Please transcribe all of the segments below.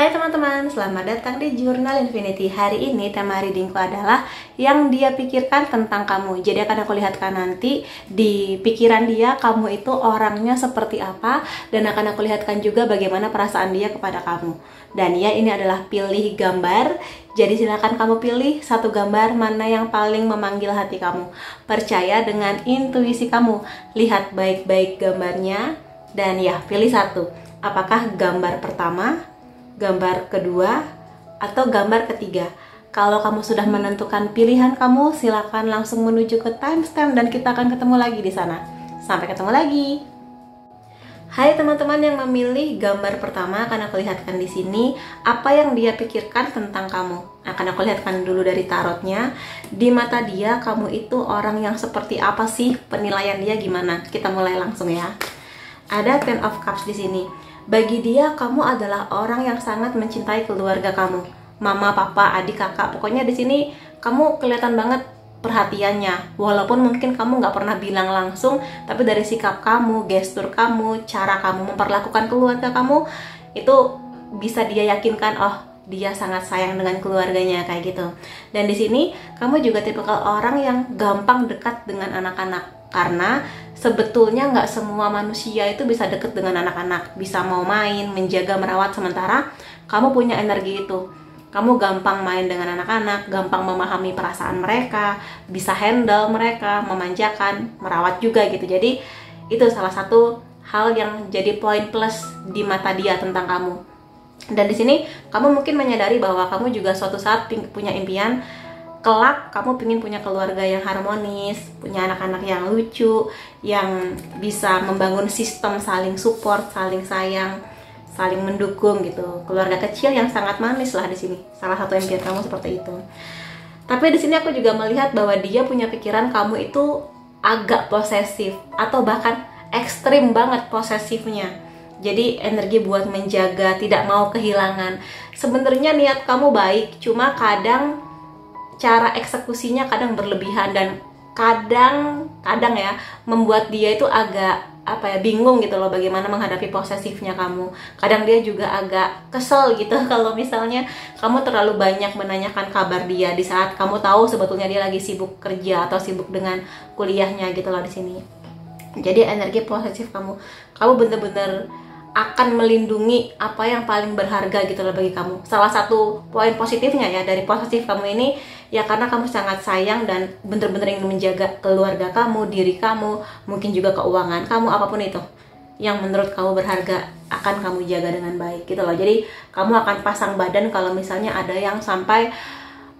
Hai teman-teman, selamat datang di Jurnal Infinity. Hari ini tema readingku adalah yang dia pikirkan tentang kamu. Jadi akan aku lihatkan nanti di pikiran dia, kamu itu orangnya seperti apa, dan akan aku lihatkan juga bagaimana perasaan dia kepada kamu. Dan ya, ini adalah pilih gambar. Jadi silakan kamu pilih satu gambar mana yang paling memanggil hati kamu. Percaya dengan intuisi kamu. Lihat baik-baik gambarnya dan ya, pilih satu. Apakah gambar pertama, gambar kedua, atau gambar ketiga? Kalau kamu sudah menentukan pilihan kamu, silakan langsung menuju ke timestamp dan kita akan ketemu lagi di sana. Sampai ketemu lagi. Hai teman-teman yang memilih gambar pertama, akan aku lihatkan di sini apa yang dia pikirkan tentang kamu. Akan aku lihatkan dulu dari tarotnya. Di mata dia, kamu itu orang yang seperti apa sih? Penilaian dia gimana? Kita mulai langsung ya. Ada Ten of Cups di sini. Bagi dia, kamu adalah orang yang sangat mencintai keluarga kamu, mama, papa, adik, kakak. Pokoknya di sini kamu kelihatan banget perhatiannya. Walaupun mungkin kamu nggak pernah bilang langsung, tapi dari sikap kamu, gestur kamu, cara kamu memperlakukan keluarga kamu, itu bisa dia yakinkan, oh, dia sangat sayang dengan keluarganya, kayak gitu. Dan di sini kamu juga tipikal orang yang gampang dekat dengan anak-anak. Karena sebetulnya nggak semua manusia itu bisa deket dengan anak-anak, bisa mau main, menjaga, merawat, sementara kamu punya energi itu. Kamu gampang main dengan anak-anak, gampang memahami perasaan mereka, bisa handle mereka, memanjakan, merawat juga gitu. Jadi itu salah satu hal yang jadi poin plus di mata dia tentang kamu. Dan di sini kamu mungkin menyadari bahwa kamu juga suatu saat punya impian kelak kamu ingin punya keluarga yang harmonis, punya anak-anak yang lucu, yang bisa membangun sistem saling support, saling sayang, saling mendukung gitu. Keluarga kecil yang sangat manis lah di sini. Salah satu impian kamu seperti itu. Tapi di sini aku juga melihat bahwa dia punya pikiran kamu itu agak posesif atau bahkan ekstrim banget posesifnya. Jadi energi buat menjaga, tidak mau kehilangan. Sebenarnya niat kamu baik, cuma kadang cara eksekusinya kadang berlebihan dan kadang ya membuat dia itu agak bingung gitu loh bagaimana menghadapi posesifnya kamu. Kadang dia juga agak kesel gitu kalau misalnya kamu terlalu banyak menanyakan kabar dia di saat kamu tahu sebetulnya dia lagi sibuk kerja atau sibuk dengan kuliahnya gitu loh di sini. Jadi energi posesif kamu bener-bener akan melindungi apa yang paling berharga gitu loh bagi kamu. Salah satu poin positifnya ya dari posesif kamu ini ya karena kamu sangat sayang dan bener-bener ingin menjaga keluarga kamu, diri kamu, mungkin juga keuangan kamu, apapun itu yang menurut kamu berharga akan kamu jaga dengan baik gitu loh. Jadi kamu akan pasang badan kalau misalnya ada yang sampai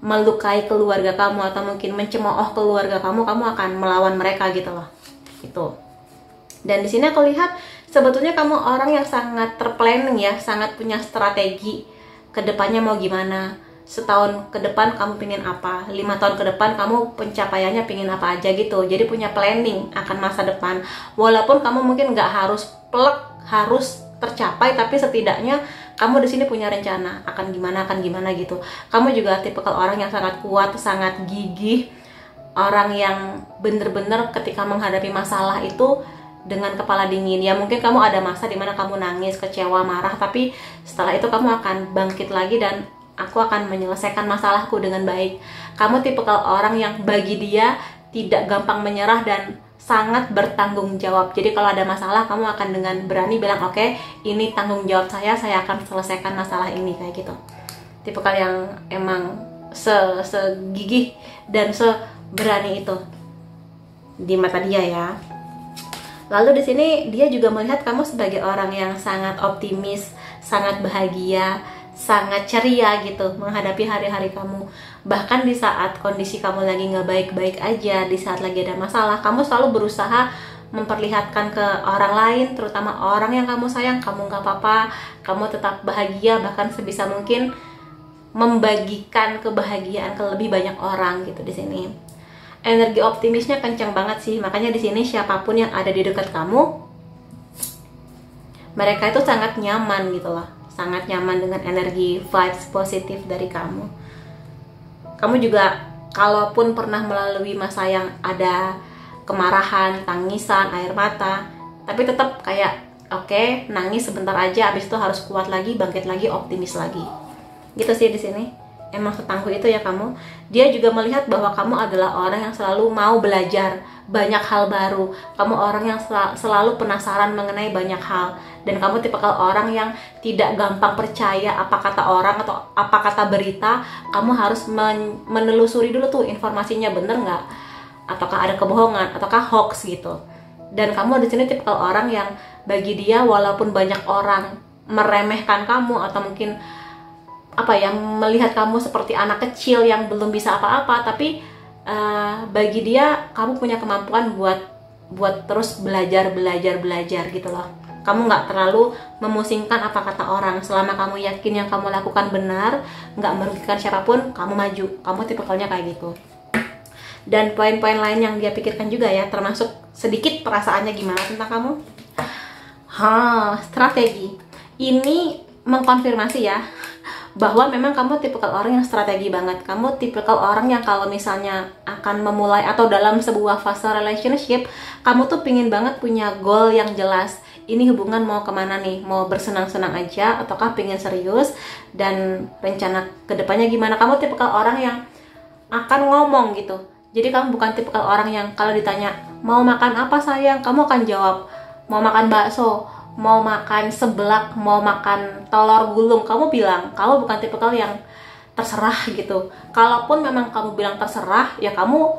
melukai keluarga kamu atau mungkin mencemooh keluarga kamu akan melawan mereka gitu loh. Itu. Dan di sini aku lihat sebetulnya kamu orang yang sangat terplanning ya, sangat punya strategi kedepannya mau gimana. Setahun ke depan kamu pingin apa, 5 tahun ke depan kamu pencapaiannya pingin apa aja gitu. Jadi punya planning akan masa depan. Walaupun kamu mungkin nggak harus plek, harus tercapai, tapi setidaknya kamu di sini punya rencana akan gimana gitu. Kamu juga tipikal orang yang sangat kuat, sangat gigih, orang yang bener-bener ketika menghadapi masalah itu dengan kepala dingin. Ya mungkin kamu ada masa dimana kamu nangis, kecewa, marah, tapi setelah itu kamu akan bangkit lagi dan aku akan menyelesaikan masalahku dengan baik. Kamu tipikal orang yang bagi dia tidak gampang menyerah dan sangat bertanggung jawab. Jadi kalau ada masalah kamu akan dengan berani bilang oke, ini tanggung jawab saya akan selesaikan masalah ini, kayak gitu. Tipikal yang emang segigih dan seberani itu di mata dia ya. Lalu di sini dia juga melihat kamu sebagai orang yang sangat optimis, sangat bahagia, sangat ceria gitu menghadapi hari-hari kamu. Bahkan di saat kondisi kamu lagi nggak baik-baik aja, di saat lagi ada masalah, kamu selalu berusaha memperlihatkan ke orang lain, terutama orang yang kamu sayang, kamu nggak apa-apa, kamu tetap bahagia, bahkan sebisa mungkin membagikan kebahagiaan ke lebih banyak orang gitu di sini. Energi optimisnya kencang banget sih, makanya di sini siapapun yang ada di dekat kamu, mereka itu sangat nyaman gitu loh, sangat nyaman dengan energi vibes positif dari kamu. Kamu juga kalaupun pernah melalui masa yang ada kemarahan, tangisan, air mata, tapi tetap kayak Oke, nangis sebentar aja, habis itu harus kuat lagi, bangkit lagi, optimis lagi. Gitu sih di sini. Emang setangguh itu ya kamu. Dia juga melihat bahwa kamu adalah orang yang selalu mau belajar banyak hal baru. Kamu orang yang selalu penasaran mengenai banyak hal. Dan kamu tipikal orang yang tidak gampang percaya apa kata orang atau apa kata berita. Kamu harus menelusuri dulu tuh informasinya bener nggak, ataukah ada kebohongan, ataukah hoax gitu. Dan kamu di sini tipikal orang yang bagi dia walaupun banyak orang meremehkan kamu atau mungkin melihat kamu seperti anak kecil yang belum bisa apa-apa, tapi bagi dia kamu punya kemampuan buat terus belajar gitu loh. Kamu nggak terlalu memusingkan apa kata orang. Selama kamu yakin yang kamu lakukan benar, nggak merugikan siapapun, kamu maju. Kamu tipikalnya kayak gitu. Dan poin-poin lain yang dia pikirkan juga ya, termasuk sedikit perasaannya gimana tentang kamu. Strategi. Ini mengkonfirmasi ya bahwa memang kamu tipikal orang yang strategi banget. Kamu tipikal orang yang kalau misalnya akan memulai atau dalam sebuah fase relationship, kamu tuh pingin banget punya goal yang jelas. Ini hubungan mau kemana nih? Mau bersenang-senang aja ataukah pingin serius? Dan rencana kedepannya gimana? Kamu tipikal orang yang akan ngomong gitu. Jadi kamu bukan tipikal orang yang kalau ditanya mau makan apa sayang, kamu akan jawab mau makan bakso, mau makan seblak, mau makan telur gulung. Kamu bilang, kamu bukan tipikal yang terserah gitu. Kalaupun memang kamu bilang terserah, ya kamu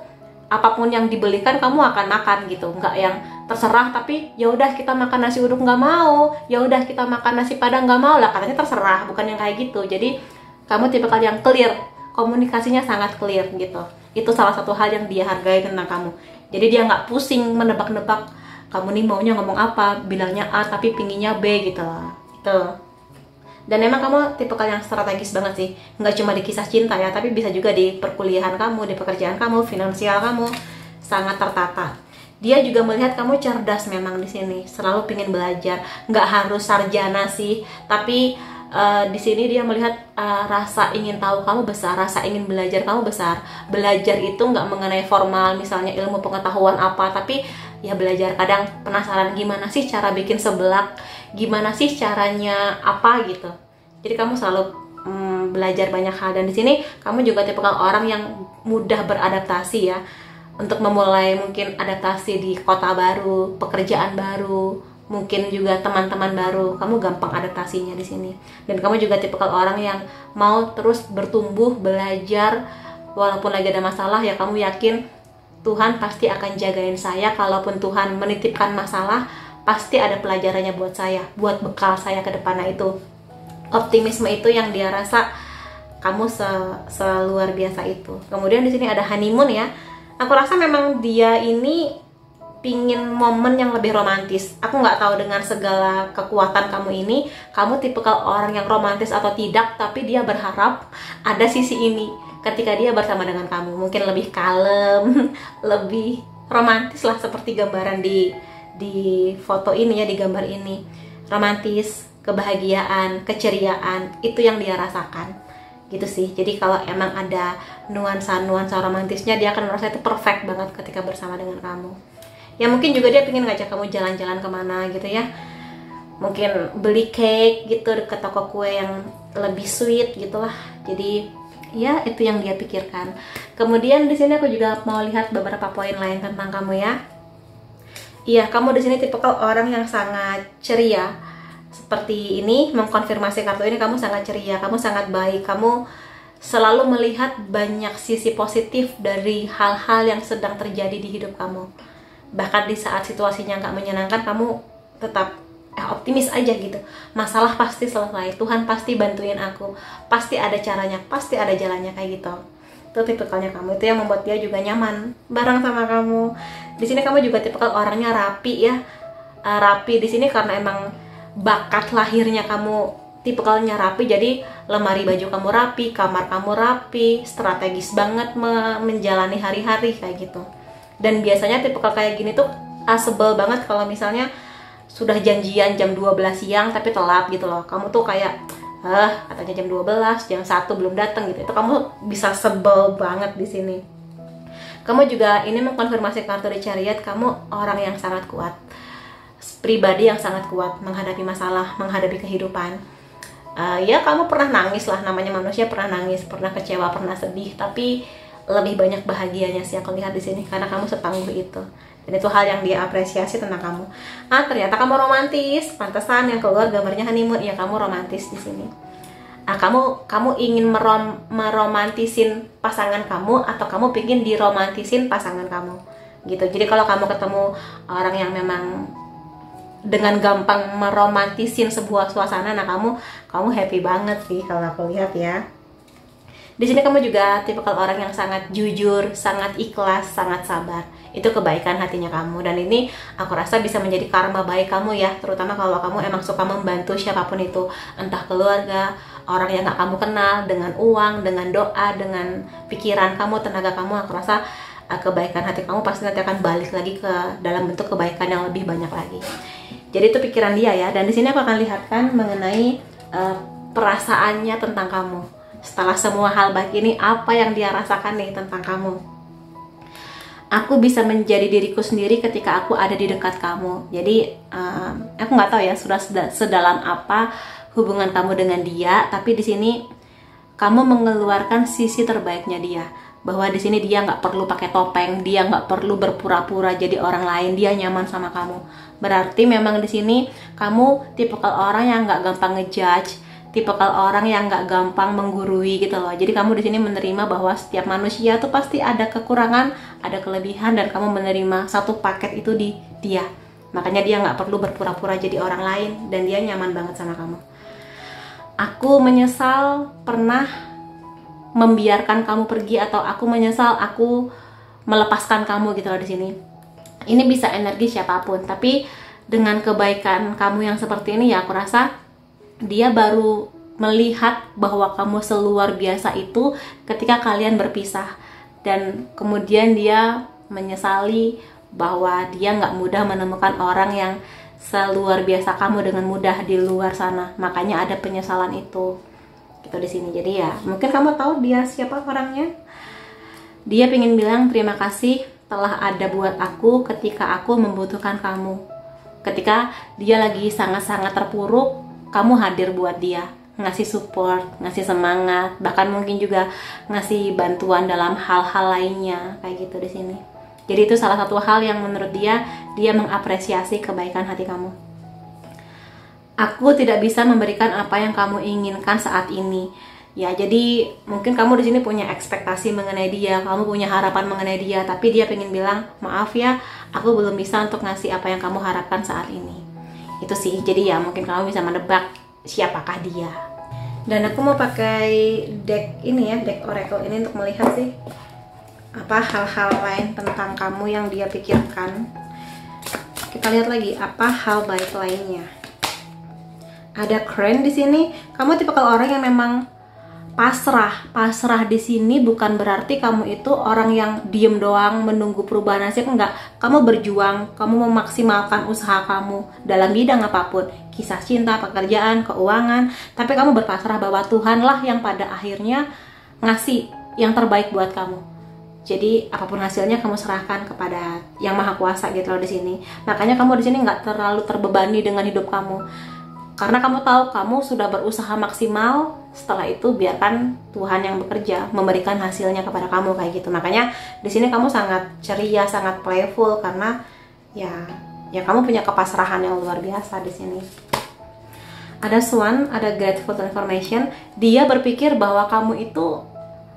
apapun yang dibelikan kamu akan makan gitu. Nggak yang terserah tapi ya udah kita makan nasi uduk nggak mau, ya udah kita makan nasi padang nggak mau lah, katanya terserah. Bukan yang kayak gitu. Jadi kamu tipikal yang clear, komunikasinya sangat clear gitu. Itu salah satu hal yang dia hargai tentang kamu. Jadi dia nggak pusing menebak-nebak kamu nih maunya ngomong apa, bilangnya A tapi pinginnya B gitu lah. Gitu. Dan emang kamu tipikal yang strategis banget sih. Nggak cuma di kisah cinta ya, tapi bisa juga di perkuliahan kamu, di pekerjaan kamu, finansial kamu sangat tertata. Dia juga melihat kamu cerdas memang di sini, selalu pingin belajar. Nggak harus sarjana sih, tapi di sini dia melihat rasa ingin tahu kamu besar, rasa ingin belajar kamu besar. Belajar itu nggak mengenai formal, misalnya ilmu pengetahuan apa, tapi ya belajar. Kadang penasaran gimana sih cara bikin seblak, gimana sih caranya apa gitu. Jadi kamu selalu belajar banyak hal. Dan di sini kamu juga tipikal orang yang mudah beradaptasi ya, untuk memulai mungkin adaptasi di kota baru, pekerjaan baru, mungkin juga teman-teman baru. Kamu gampang adaptasinya di sini. Dan kamu juga tipikal orang yang mau terus bertumbuh, belajar walaupun lagi ada masalah ya kamu yakin Tuhan pasti akan jagain saya. Kalaupun Tuhan menitipkan masalah, pasti ada pelajarannya buat saya, buat bekal saya ke depannya. Itu optimisme itu yang dia rasa kamu seluar biasa itu. Kemudian di sini ada honeymoon ya. Aku rasa memang dia ini pingin momen yang lebih romantis. Aku nggak tahu dengan segala kekuatan kamu ini, kamu tipikal orang yang romantis atau tidak, tapi dia berharap ada sisi ini ketika dia bersama dengan kamu. Mungkin lebih kalem, lebih romantis lah, seperti gambaran di foto ini ya, di gambar ini. Romantis, kebahagiaan, keceriaan, itu yang dia rasakan. Gitu sih. Jadi kalau emang ada nuansa-nuansa romantisnya, dia akan merasa itu perfect banget ketika bersama dengan kamu. Ya mungkin juga dia pengen ngajak kamu jalan-jalan kemana gitu ya. Mungkin beli cake gitu ke toko kue yang lebih sweet gitulah. Jadi ya itu yang dia pikirkan. Kemudian di sini aku juga mau lihat beberapa poin lain tentang kamu ya. Iya, kamu di sini tipikal orang yang sangat ceria. Seperti ini mengkonfirmasi kartu ini, kamu sangat ceria, kamu sangat baik, kamu selalu melihat banyak sisi positif dari hal-hal yang sedang terjadi di hidup kamu. Bahkan di saat situasinya nggak menyenangkan, kamu tetap optimis aja gitu. Masalah pasti selesai, Tuhan pasti bantuin aku, pasti ada caranya, pasti ada jalannya, kayak gitu. Itu tipikalnya kamu, itu yang membuat dia juga nyaman bareng sama kamu. Di sini kamu juga tipikal orangnya rapi ya. Rapi di sini karena emang bakat lahirnya kamu tipikalnya rapi. Jadi lemari baju kamu rapi, kamar kamu rapi, strategis banget menjalani hari-hari kayak gitu. Dan biasanya tipikal kayak gini tuh sebel banget kalau misalnya sudah janjian jam 12 siang tapi telat gitu loh. Kamu tuh kayak katanya jam 12, jam 1 belum datang gitu. Itu kamu bisa sebel banget di sini. Kamu juga ini mengkonfirmasi kartu di Chariot, kamu orang yang sangat kuat. pribadi yang sangat kuat menghadapi masalah, menghadapi kehidupan. Ya kamu pernah nangis lah, namanya manusia pernah nangis, pernah kecewa, pernah sedih, tapi lebih banyak bahagianya sih aku lihat di sini karena kamu setangguh itu. Dan itu hal yang dia apresiasi tentang kamu. Ternyata kamu romantis, pantesan yang keluar gambarnya honeymoon. Ya kamu romantis di sini. Kamu ingin meromantisin pasangan kamu atau kamu ingin diromantisin pasangan kamu gitu. Jadi kalau kamu ketemu orang yang memang dengan gampang meromantisin sebuah suasana, nah kamu happy banget sih kalau aku lihat ya. Di sini kamu juga tipikal orang yang sangat jujur, sangat ikhlas, sangat sabar. Itu kebaikan hatinya kamu, dan ini aku rasa bisa menjadi karma baik kamu ya, terutama kalau kamu emang suka membantu siapapun itu, entah keluarga, orang yang gak kamu kenal, dengan uang, dengan doa, dengan pikiran kamu, tenaga kamu. Aku rasa kebaikan hati kamu pasti nanti akan balik lagi ke dalam bentuk kebaikan yang lebih banyak lagi. Jadi itu pikiran dia ya. Dan di sini aku akan lihatkan mengenai perasaannya tentang kamu. Setelah semua hal baik ini, apa yang dia rasakan nih tentang kamu? Aku bisa menjadi diriku sendiri ketika aku ada di dekat kamu. Jadi aku nggak tahu ya sudah sedalam apa hubungan kamu dengan dia, tapi di sini kamu mengeluarkan sisi terbaiknya dia. Bahwa di sini dia nggak perlu pakai topeng, dia nggak perlu berpura-pura jadi orang lain, dia nyaman sama kamu. Berarti memang di sini kamu tipikal orang yang nggak gampang ngejudge, tipikal orang yang nggak gampang menggurui gitu loh. Jadi kamu di sini menerima bahwa setiap manusia tuh pasti ada kekurangan, ada kelebihan, dan kamu menerima satu paket itu di dia. Makanya dia nggak perlu berpura-pura jadi orang lain, dan dia nyaman banget sama kamu. Aku menyesal pernah membiarkan kamu pergi, atau aku menyesal aku melepaskan kamu gitu loh di sini. Ini bisa energi siapapun, tapi dengan kebaikan kamu yang seperti ini ya, aku rasa dia baru melihat bahwa kamu seluar biasa itu ketika kalian berpisah, dan kemudian dia menyesali bahwa dia nggak mudah menemukan orang yang seluar biasa kamu dengan mudah di luar sana. Makanya ada penyesalan itu gitu di sini. Jadi ya mungkin kamu tahu dia siapa orangnya. Dia pengen bilang terima kasih telah ada buat aku ketika aku membutuhkan kamu. Ketika dia lagi sangat-sangat terpuruk, kamu hadir buat dia, ngasih support, ngasih semangat, bahkan mungkin juga ngasih bantuan dalam hal-hal lainnya kayak gitu di sini. Jadi itu salah satu hal yang menurut dia mengapresiasi kebaikan hati kamu. Aku tidak bisa memberikan apa yang kamu inginkan saat ini. Ya, jadi mungkin kamu di sini punya ekspektasi mengenai dia, kamu punya harapan mengenai dia, tapi dia pengen bilang, maaf ya, aku belum bisa untuk ngasih apa yang kamu harapkan saat ini. Itu sih, jadi ya mungkin kamu bisa menebak siapakah dia. Dan aku mau pakai deck ini ya, deck oracle ini untuk melihat sih apa hal-hal lain tentang kamu yang dia pikirkan. Kita lihat lagi apa hal baik lainnya. Ada Crane di sini. Kamu tipikal orang yang memang pasrah di sini bukan berarti kamu itu orang yang diem doang menunggu perubahan nasib. Enggak, kamu berjuang, kamu memaksimalkan usaha kamu dalam bidang apapun, kisah cinta, pekerjaan, keuangan, tapi kamu berpasrah bahwa Tuhanlah yang pada akhirnya ngasih yang terbaik buat kamu. Jadi apapun hasilnya kamu serahkan kepada Yang Maha Kuasa gitu loh di sini. Makanya kamu di sini nggak terlalu terbebani dengan hidup kamu. Karena kamu tahu kamu sudah berusaha maksimal, setelah itu biarkan Tuhan yang bekerja memberikan hasilnya kepada kamu kayak gitu. Makanya di sini kamu sangat ceria, sangat playful karena ya kamu punya kepasrahan yang luar biasa di sini. Ada Swan, ada Grateful Transformation. Dia berpikir bahwa kamu itu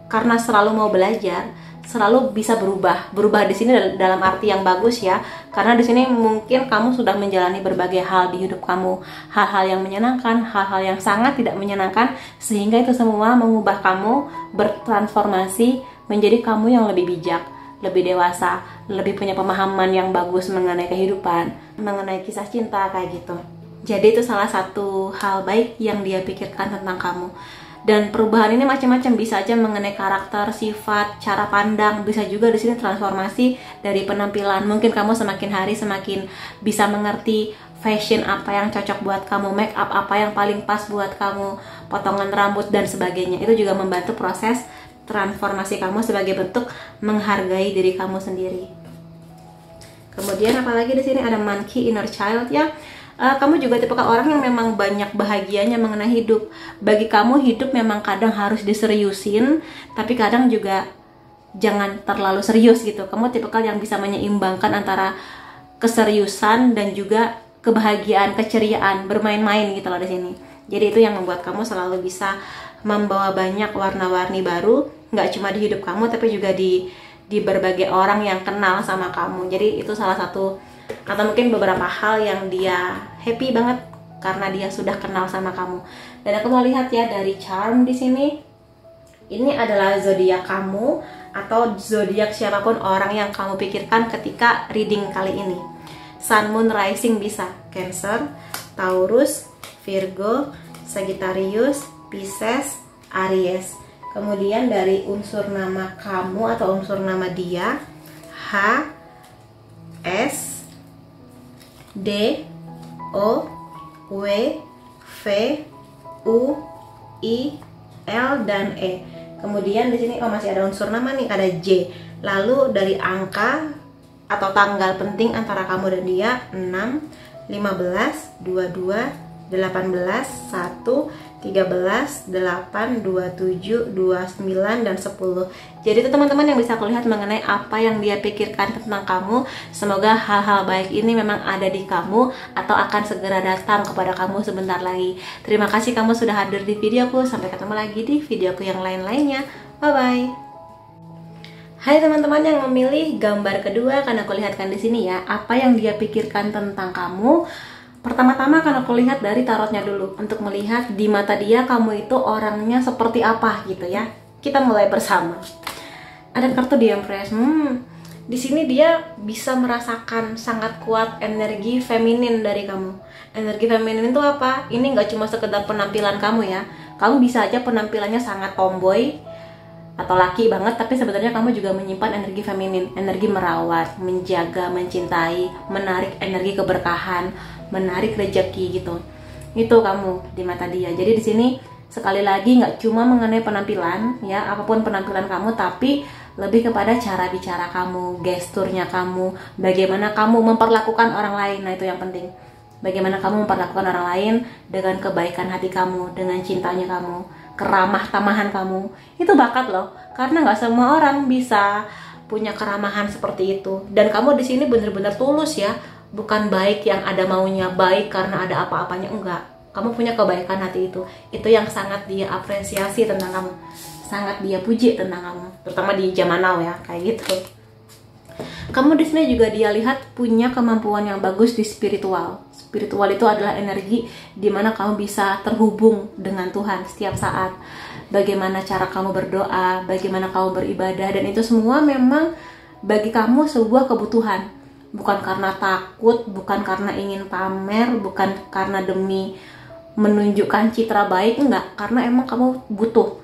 karena selalu mau belajar, selalu bisa berubah di sini dalam arti yang bagus ya, karena di sini mungkin kamu sudah menjalani berbagai hal di hidup kamu, hal-hal yang menyenangkan, hal-hal yang sangat tidak menyenangkan, sehingga itu semua mengubah kamu bertransformasi menjadi kamu yang lebih bijak, lebih dewasa, lebih punya pemahaman yang bagus mengenai kehidupan, mengenai kisah cinta kayak gitu. Jadi itu salah satu hal baik yang dia pikirkan tentang kamu. Dan perubahan ini macam-macam, bisa aja mengenai karakter, sifat, cara pandang, bisa juga di sini transformasi dari penampilan. Mungkin kamu semakin hari semakin bisa mengerti fashion apa yang cocok buat kamu, make up apa yang paling pas buat kamu, potongan rambut dan sebagainya. Itu juga membantu proses transformasi kamu sebagai bentuk menghargai diri kamu sendiri. Kemudian apalagi di sini ada monkey inner child ya. Kamu juga tipe orang yang memang banyak bahagianya mengenai hidup. Bagi kamu hidup memang kadang harus diseriusin, tapi kadang juga jangan terlalu serius gitu. Kamu tipe yang bisa menyeimbangkan antara keseriusan dan juga kebahagiaan, keceriaan, bermain-main gitu loh di sini. Jadi itu yang membuat kamu selalu bisa membawa banyak warna-warni baru, nggak cuma di hidup kamu tapi juga di berbagai orang yang kenal sama kamu. Jadi itu salah satu atau mungkin beberapa hal yang dia happy banget karena dia sudah kenal sama kamu. Dan aku mau lihat ya dari charm di sini. Ini adalah zodiak kamu atau zodiak siapapun orang yang kamu pikirkan ketika reading kali ini. Sun, Moon, Rising bisa Cancer, Taurus, Virgo, Sagittarius, Pisces, Aries. Kemudian dari unsur nama kamu atau unsur nama dia, H, S, D, O, W, V, U, I, L, dan E. Kemudian di sini masih ada unsur nama nih, ada J. Lalu dari angka atau tanggal penting antara kamu dan dia 6, 15, 22, 18, 1, 13, 8, 27, 29, dan 10. Jadi itu teman-teman yang bisa aku lihat mengenai apa yang dia pikirkan tentang kamu. Semoga hal-hal baik ini memang ada di kamu atau akan segera datang kepada kamu sebentar lagi. Terima kasih kamu sudah hadir di videoku. Sampai ketemu lagi di videoku yang lain-lainnya. Bye-bye. Hai teman-teman yang memilih gambar kedua, karena aku lihatkan di sini ya, apa yang dia pikirkan tentang kamu. Pertama-tama akan aku lihat dari tarotnya dulu untuk melihat di mata dia kamu itu orangnya seperti apa gitu ya. Kita mulai bersama. Ada kartu The Empress. Di sini dia bisa merasakan sangat kuat energi feminin dari kamu. Energi feminin itu apa? Ini nggak cuma sekedar penampilan kamu ya. Kamu bisa aja penampilannya sangat tomboy atau laki banget, tapi sebenarnya kamu juga menyimpan energi feminin, energi merawat, menjaga, mencintai, menarik energi keberkahan, menarik rezeki gitu. Itu kamu di mata dia. Jadi di sini sekali lagi nggak cuma mengenai penampilan ya, apapun penampilan kamu, tapi lebih kepada cara bicara kamu, gesturnya kamu, bagaimana kamu memperlakukan orang lain. Nah itu yang penting. Bagaimana kamu memperlakukan orang lain dengan kebaikan hati kamu, dengan cintanya kamu, keramah tamahan kamu. Itu bakat loh, karena nggak semua orang bisa punya keramahan seperti itu. Dan kamu di sini bener-bener tulus ya, bukan baik yang ada maunya, baik karena ada apa-apanya, enggak. Kamu punya kebaikan hati itu yang sangat dia apresiasi tentang kamu, sangat dia puji tentang kamu, terutama di zaman now ya, kayak gitu. Kamu di sini juga dia lihat punya kemampuan yang bagus di spiritual. Spiritual itu adalah energi di mana kamu bisa terhubung dengan Tuhan setiap saat. Bagaimana cara kamu berdoa, bagaimana kamu beribadah, dan itu semua memang bagi kamu sebuah kebutuhan. Bukan karena takut, bukan karena ingin pamer, bukan karena demi menunjukkan citra baik, enggak. Karena emang kamu butuh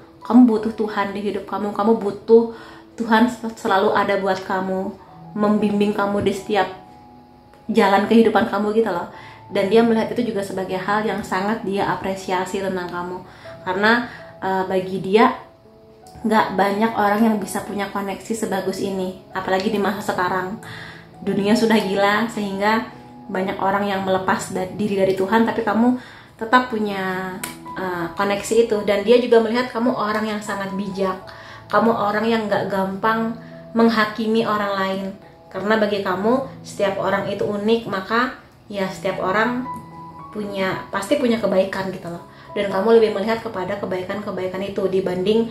Tuhan di hidup kamu. Kamu butuh Tuhan selalu ada buat kamu, membimbing kamu di setiap jalan kehidupan kamu gitu loh. Dan dia melihat itu juga sebagai hal yang sangat dia apresiasi tentang kamu. Karena bagi dia nggak banyak orang yang bisa punya koneksi sebagus ini. Apalagi di masa sekarang, dunia sudah gila sehingga banyak orang yang melepas diri dari Tuhan, tapi kamu tetap punya koneksi itu. Dan dia juga melihat kamu orang yang sangat bijak. Kamu orang yang nggak gampang menghakimi orang lain. Karena bagi kamu setiap orang itu unik, maka ya setiap orang pasti punya kebaikan gitu loh. Dan kamu lebih melihat kepada kebaikan-kebaikan itu dibanding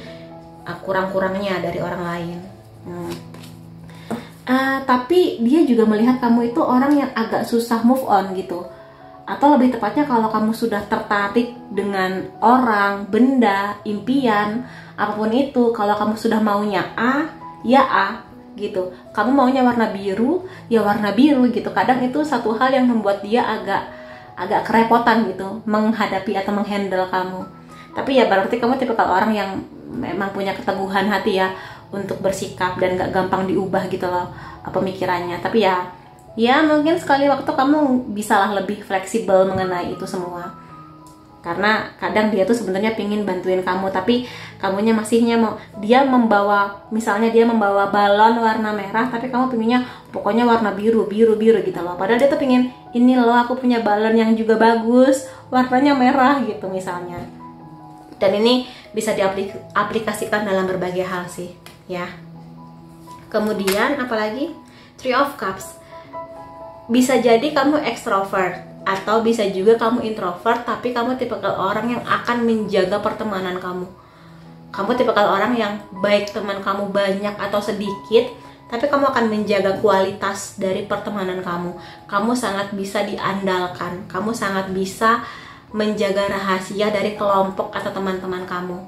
kurang-kurangnya dari orang lain. Tapi dia juga melihat kamu itu orang yang agak susah move on gitu. Atau lebih tepatnya kalau kamu sudah tertarik dengan orang, benda, impian, apapun itu, kalau kamu sudah maunya A, ya A gitu. Kamu maunya warna biru, ya warna biru gitu. Kadang itu satu hal yang membuat dia agak kerepotan gitu menghadapi atau menghandle kamu. Tapi ya berarti kamu tipikal orang yang memang punya keteguhan hati ya untuk bersikap dan gak gampang diubah gitu loh pemikirannya. Tapi ya mungkin sekali waktu kamu bisalah lebih fleksibel mengenai itu semua. karena kadang dia tuh sebenarnya pingin bantuin kamu, tapi kamunya masihnya mau, dia membawa, misalnya dia membawa balon warna merah, tapi kamu pinginnya pokoknya warna biru gitu loh. Padahal dia tuh pingin, ini loh aku punya balon yang juga bagus, warnanya merah gitu misalnya. Dan ini bisa diaplikasikan dalam berbagai hal sih, ya. Kemudian apalagi? Three of Cups. Bisa jadi kamu extrovert, atau bisa juga kamu introvert, tapi kamu tipikal orang yang akan menjaga pertemanan kamu. Kamu tipikal orang yang baik teman kamu banyak atau sedikit, tapi kamu akan menjaga kualitas dari pertemanan kamu. Kamu sangat bisa diandalkan, kamu sangat bisa menjaga rahasia dari kelompok atau teman-teman kamu.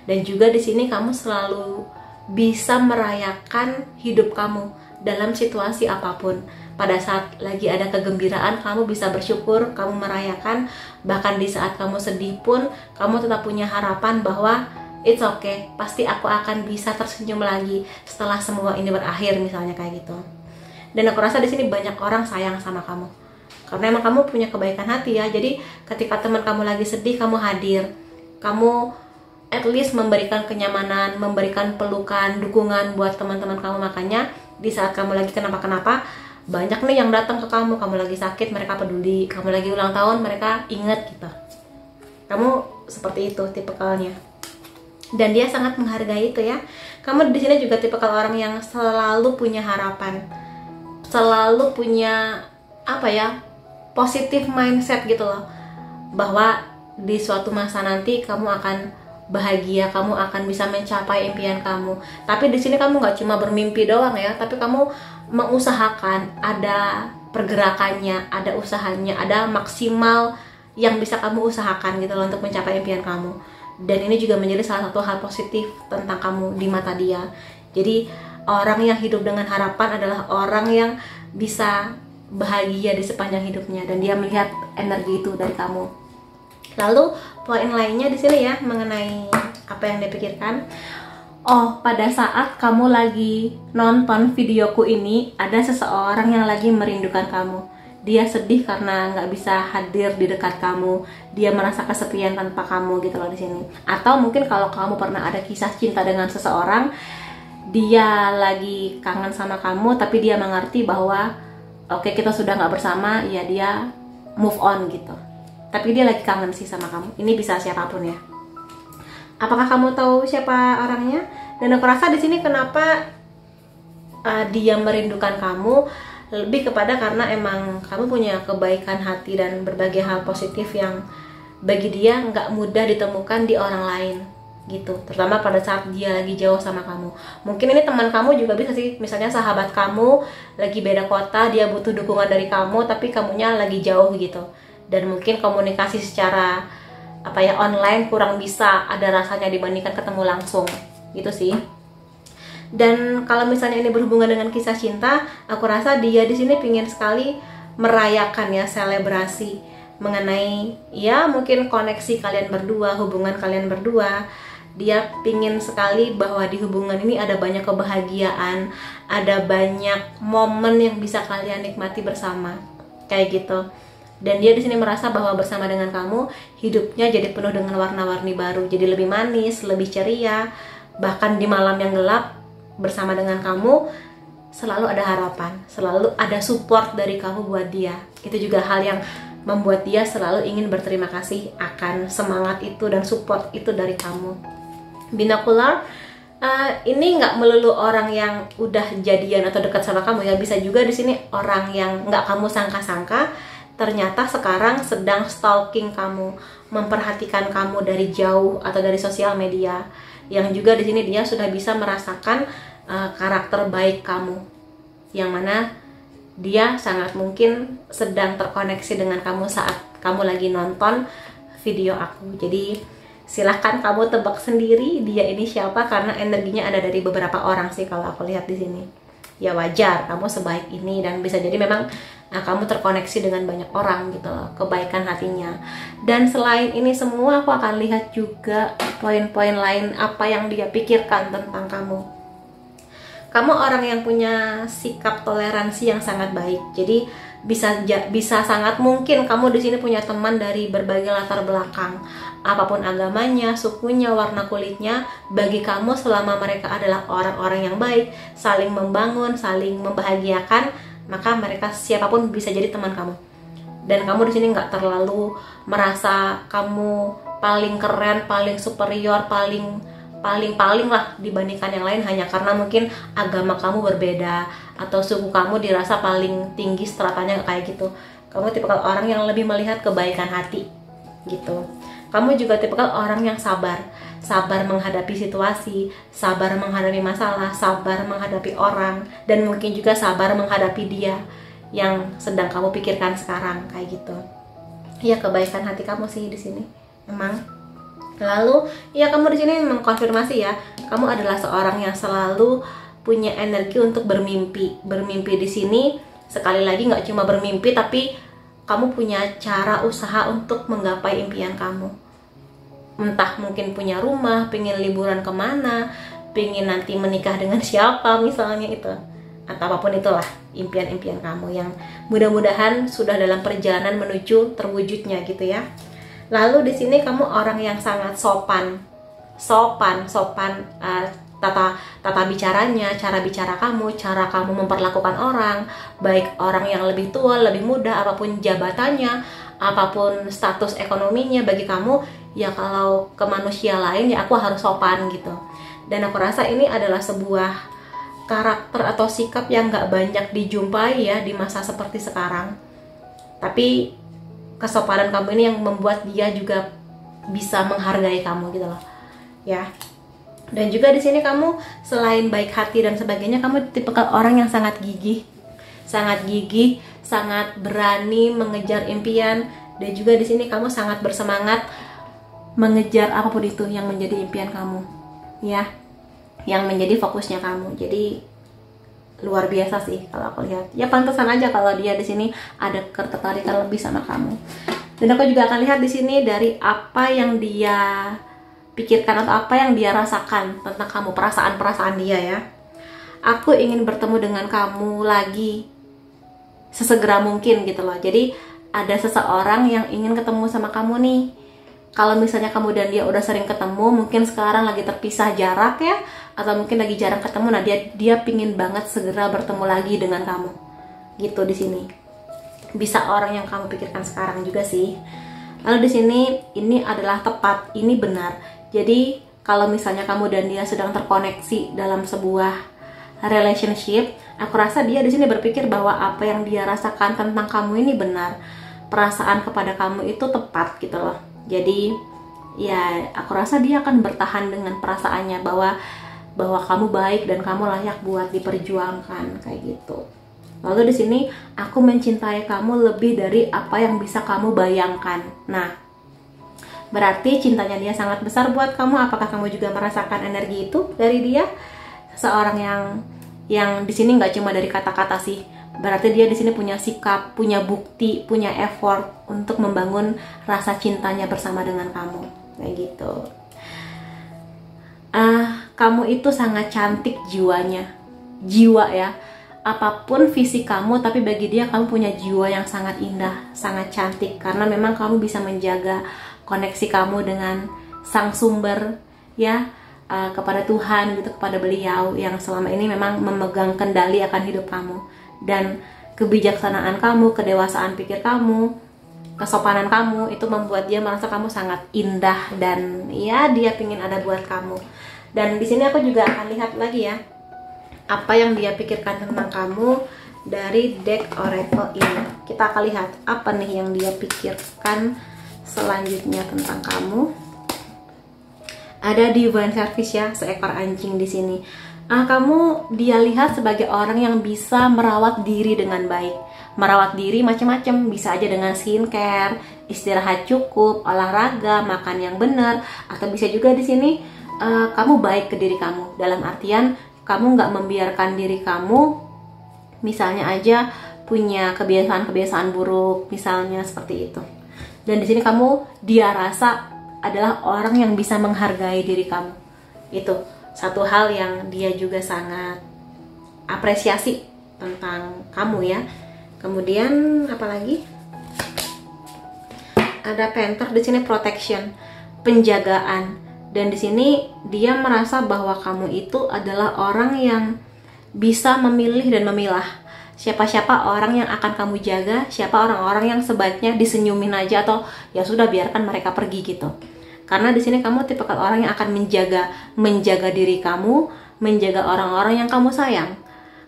Dan juga di sini kamu selalu bisa merayakan hidup kamu dalam situasi apapun. Pada saat lagi ada kegembiraan, kamu bisa bersyukur, kamu merayakan. Bahkan di saat kamu sedih pun, kamu tetap punya harapan bahwa it's okay, pasti aku akan bisa tersenyum lagi setelah semua ini berakhir, misalnya kayak gitu. Dan aku rasa di sini banyak orang sayang sama kamu, karena emang kamu punya kebaikan hati ya. Jadi ketika teman kamu lagi sedih, kamu hadir, kamu at least memberikan kenyamanan, memberikan pelukan, dukungan buat teman-teman kamu. Makanya di saat kamu lagi kenapa-kenapa, banyak nih yang datang ke kamu lagi sakit, mereka peduli, kamu lagi ulang tahun, mereka inget gitu. Kamu seperti itu tipikalnya. Dan dia sangat menghargai itu ya. Kamu di sini juga tipikal orang yang selalu punya harapan, selalu punya positive mindset gitu loh, bahwa di suatu masa nanti kamu akan bahagia, kamu akan bisa mencapai impian kamu. Tapi di sini kamu nggak cuma bermimpi doang ya, tapi kamu mengusahakan, ada pergerakannya, ada usahanya, ada maksimal yang bisa kamu usahakan gitu loh untuk mencapai impian kamu. Dan ini juga menjadi salah satu hal positif tentang kamu di mata dia. Jadi orang yang hidup dengan harapan adalah orang yang bisa bahagia di sepanjang hidupnya, dan dia melihat energi itu dari kamu. Lalu poin lainnya di sini ya, mengenai apa yang dia pikirkan. Oh, pada saat kamu lagi nonton videoku ini, ada seseorang yang lagi merindukan kamu. Dia sedih karena nggak bisa hadir di dekat kamu. Dia merasa kesepian tanpa kamu gitu loh di sini. Atau mungkin kalau kamu pernah ada kisah cinta dengan seseorang, dia lagi kangen sama kamu, tapi dia mengerti bahwa oke, kita sudah nggak bersama, ya dia move on gitu. Tapi dia lagi kangen sih sama kamu. Ini bisa siapapun ya. Apakah kamu tahu siapa orangnya? Dan aku rasa di sini kenapa dia merindukan kamu, lebih kepada karena emang kamu punya kebaikan hati dan berbagai hal positif yang bagi dia nggak mudah ditemukan di orang lain gitu. Terutama pada saat dia lagi jauh sama kamu. Mungkin ini teman kamu juga bisa sih, misalnya sahabat kamu lagi beda kota, dia butuh dukungan dari kamu, tapi kamunya lagi jauh gitu. Dan mungkin komunikasi secara online kurang bisa ada rasanya dibandingkan ketemu langsung gitu sih. Dan kalau misalnya ini berhubungan dengan kisah cinta, aku rasa dia di sini pingin sekali merayakan ya, selebrasi mengenai ya mungkin koneksi kalian berdua, hubungan kalian berdua. Dia pingin sekali bahwa di hubungan ini ada banyak kebahagiaan, ada banyak momen yang bisa kalian nikmati bersama kayak gitu. Dan dia di sini merasa bahwa bersama dengan kamu, hidupnya jadi penuh dengan warna-warni baru, jadi lebih manis, lebih ceria. Bahkan di malam yang gelap, bersama dengan kamu selalu ada harapan, selalu ada support dari kamu buat dia. Itu juga hal yang membuat dia selalu ingin berterima kasih akan semangat itu dan support itu dari kamu. Binokular, ini nggak melulu orang yang udah jadian atau dekat sama kamu ya, bisa juga di sini orang yang nggak kamu sangka-sangka ternyata sekarang sedang stalking kamu, memperhatikan kamu dari jauh atau dari sosial media. Yang juga di sini dia sudah bisa merasakan karakter baik kamu, yang mana dia sangat mungkin sedang terkoneksi dengan kamu saat kamu lagi nonton video aku. Jadi silahkan kamu tebak sendiri dia ini siapa, karena energinya ada dari beberapa orang sih kalau aku lihat di sini. Ya wajar kamu sebaik ini, dan bisa jadi memang kamu terkoneksi dengan banyak orang gitu loh, kebaikan hatinya. Dan selain ini semua, aku akan lihat juga poin-poin lain apa yang dia pikirkan tentang kamu. Kamu orang yang punya sikap toleransi yang sangat baik. Jadi bisa sangat mungkin kamu di sini punya teman dari berbagai latar belakang, apapun agamanya, sukunya, warna kulitnya. Bagi kamu, selama mereka adalah orang-orang yang baik, saling membangun, saling membahagiakan, maka mereka siapapun bisa jadi teman kamu. Dan kamu di sini nggak terlalu merasa kamu paling keren, paling superior, paling lah dibandingkan yang lain hanya karena mungkin agama kamu berbeda atau suku kamu dirasa paling tinggi stratanya kayak gitu. Kamu tipikal orang yang lebih melihat kebaikan hati gitu. Kamu juga tipikal orang yang sabar menghadapi situasi, sabar menghadapi masalah, sabar menghadapi orang, dan mungkin juga sabar menghadapi dia yang sedang kamu pikirkan sekarang kayak gitu. Ya, kebaikan hati kamu sih di sini emang. Lalu ya, kamu di sini mengkonfirmasi ya, kamu adalah seorang yang selalu punya energi untuk bermimpi. Bermimpi di sini sekali lagi nggak cuma bermimpi, tapi kamu punya cara usaha untuk menggapai impian kamu. Entah mungkin punya rumah, pengen liburan kemana, pengen nanti menikah dengan siapa misalnya itu, atau apapun itulah impian-impian kamu yang mudah-mudahan sudah dalam perjalanan menuju terwujudnya gitu ya. Lalu di sini kamu orang yang sangat sopan, tata bicaranya, cara bicara kamu, cara kamu memperlakukan orang, baik orang yang lebih tua, lebih muda, apapun jabatannya, apapun status ekonominya, bagi kamu ya kalau ke manusia lain ya aku harus sopan gitu. Dan aku rasa ini adalah sebuah karakter atau sikap yang nggak banyak dijumpai ya di masa seperti sekarang. Tapi kesopanan kamu ini yang membuat dia juga bisa menghargai kamu gitu loh ya. Dan juga di sini kamu selain baik hati dan sebagainya, kamu tipikal orang yang sangat gigih, sangat berani mengejar impian. Dan juga di sini kamu sangat bersemangat mengejar apapun itu yang menjadi impian kamu ya, yang menjadi fokusnya kamu. Jadi luar biasa sih kalau aku lihat. Ya pantesan aja kalau dia di sini ada ketertarikan lebih sama kamu. Dan aku juga akan lihat di sini dari apa yang dia pikirkan atau apa yang dia rasakan tentang kamu, perasaan-perasaan dia ya. Aku ingin bertemu dengan kamu lagi sesegera mungkin gitu loh. Jadi ada seseorang yang ingin ketemu sama kamu nih. Kalau misalnya kamu dan dia udah sering ketemu, mungkin sekarang lagi terpisah jarak ya, atau mungkin lagi jarang ketemu, nah dia pingin banget segera bertemu lagi dengan kamu gitu. Di sini bisa orang yang kamu pikirkan sekarang juga sih. Lalu di sini ini adalah tepat, ini benar. Jadi kalau misalnya kamu dan dia sedang terkoneksi dalam sebuah relationship, aku rasa dia di sini berpikir bahwa apa yang dia rasakan tentang kamu ini benar, perasaan kepada kamu itu tepat gitu loh. Jadi ya aku rasa dia akan bertahan dengan perasaannya bahwa kamu baik dan kamu layak buat diperjuangkan kayak gitu. Lalu di sini aku mencintai kamu lebih dari apa yang bisa kamu bayangkan. Nah, berarti cintanya dia sangat besar buat kamu. Apakah kamu juga merasakan energi itu dari dia? Seorang yang di sini nggak cuma dari kata-kata sih. Berarti dia di sini punya sikap, punya bukti, punya effort untuk membangun rasa cintanya bersama dengan kamu, kayak gitu. Kamu itu sangat cantik jiwa ya. Apapun visi kamu, tapi bagi dia kamu punya jiwa yang sangat indah, sangat cantik. Karena memang kamu bisa menjaga koneksi kamu dengan sang sumber ya, kepada Tuhan gitu, kepada beliau yang selama ini memang memegang kendali akan hidup kamu. Dan kebijaksanaan kamu, kedewasaan pikir kamu, kesopanan kamu itu membuat dia merasa kamu sangat indah dan ya dia pingin ada buat kamu. Dan di sini aku juga akan lihat lagi ya apa yang dia pikirkan tentang kamu dari deck Oracle ini. Kita akan lihat apa nih yang dia pikirkan selanjutnya tentang kamu. Ada Divine Service ya, seekor anjing di sini. Kamu dia lihat sebagai orang yang bisa merawat diri dengan baik. Merawat diri macam-macam, bisa aja dengan skincare, istirahat cukup, olahraga, makan yang benar, atau bisa juga di sini kamu baik ke diri kamu. Dalam artian kamu nggak membiarkan diri kamu, misalnya aja punya kebiasaan-kebiasaan buruk, misalnya seperti itu. Dan di sini dia rasa adalah orang yang bisa menghargai diri kamu. Itu satu hal yang dia juga sangat apresiasi tentang kamu ya. Kemudian apa lagi? Ada Panther di sini, protection, penjagaan. Dan di sini dia merasa bahwa kamu itu adalah orang yang bisa memilih dan memilah siapa-siapa orang yang akan kamu jaga, siapa orang-orang yang sebaiknya disenyumin aja atau ya sudah biarkan mereka pergi gitu. Karena di sini kamu tipikal orang yang akan menjaga diri kamu, menjaga orang-orang yang kamu sayang.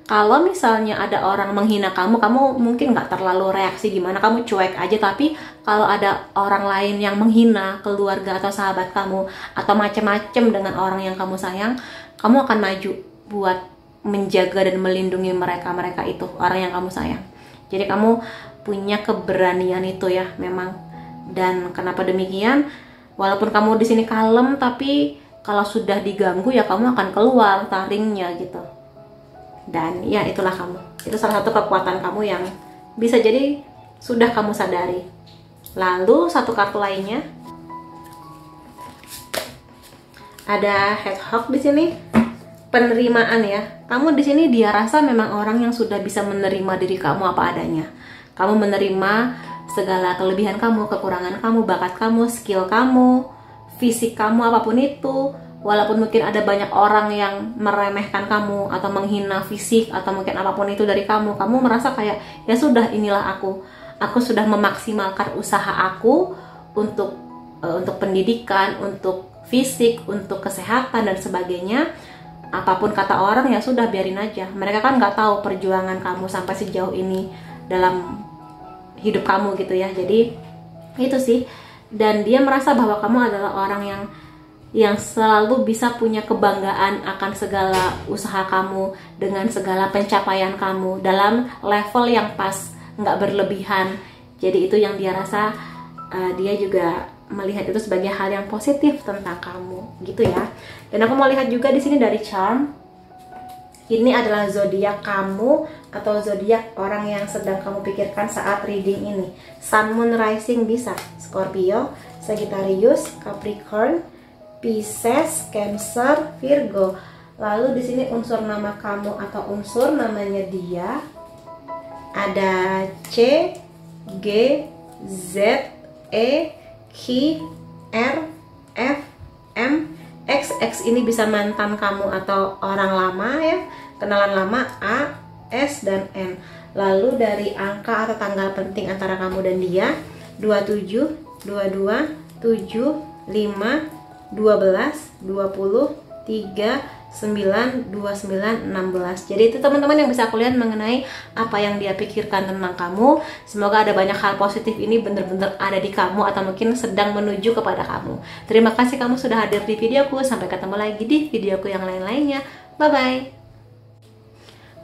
Kalau misalnya ada orang menghina kamu mungkin nggak terlalu reaksi gimana, kamu cuek aja. Tapi kalau ada orang lain yang menghina keluarga atau sahabat kamu atau macam-macam dengan orang yang kamu sayang, kamu akan maju buat menjaga dan melindungi mereka itu, orang yang kamu sayang. Jadi kamu punya keberanian itu ya memang. Dan kenapa demikian? Walaupun kamu di sini kalem, tapi kalau sudah diganggu ya kamu akan keluar taringnya gitu. Dan ya itulah kamu. Itu salah satu kekuatan kamu yang bisa jadi sudah kamu sadari. Lalu satu kartu lainnya ada Hedgehog di sini. Penerimaan ya. Kamu di sini dia rasa memang orang yang sudah bisa menerima diri kamu apa adanya. Kamu menerima segala kelebihan kamu, kekurangan kamu, bakat kamu, skill kamu, fisik kamu, apapun itu. Walaupun mungkin ada banyak orang yang meremehkan kamu atau menghina fisik atau mungkin apapun itu dari kamu merasa kayak ya sudah, inilah aku sudah memaksimalkan usaha aku untuk pendidikan, untuk fisik, untuk kesehatan dan sebagainya. Apapun kata orang ya sudah, biarin aja. Mereka kan nggak tahu perjuangan kamu sampai sejauh ini dalam hidup kamu gitu ya. Jadi itu sih. Dan dia merasa bahwa kamu adalah orang yang selalu bisa punya kebanggaan akan segala usaha kamu, dengan segala pencapaian kamu dalam level yang pas, nggak berlebihan. Jadi itu yang dia rasa, dia juga melihat itu sebagai hal yang positif tentang kamu gitu ya. Dan aku mau lihat juga di sini dari charm. Ini adalah zodiak kamu atau zodiak orang yang sedang kamu pikirkan saat reading ini. Sun, Moon, Rising bisa Scorpio, Sagittarius, Capricorn, Pisces, Cancer, Virgo. Lalu di sini unsur nama kamu atau unsur namanya dia ada C, G, Z, E, Q, R, F, M, X. X ini bisa mantan kamu atau orang lama ya, kenalan lama. A, S, dan N. Lalu dari angka atau tanggal penting antara kamu dan dia 27, 22, 7, 5, 12, 20, 3, 9, 29, 16. Jadi itu teman-teman yang bisa aku lihat mengenai apa yang dia pikirkan tentang kamu. Semoga ada banyak hal positif ini benar-benar ada di kamu atau mungkin sedang menuju kepada kamu. Terima kasih kamu sudah hadir di videoku. Sampai ketemu lagi di videoku yang lain-lainnya. Bye-bye.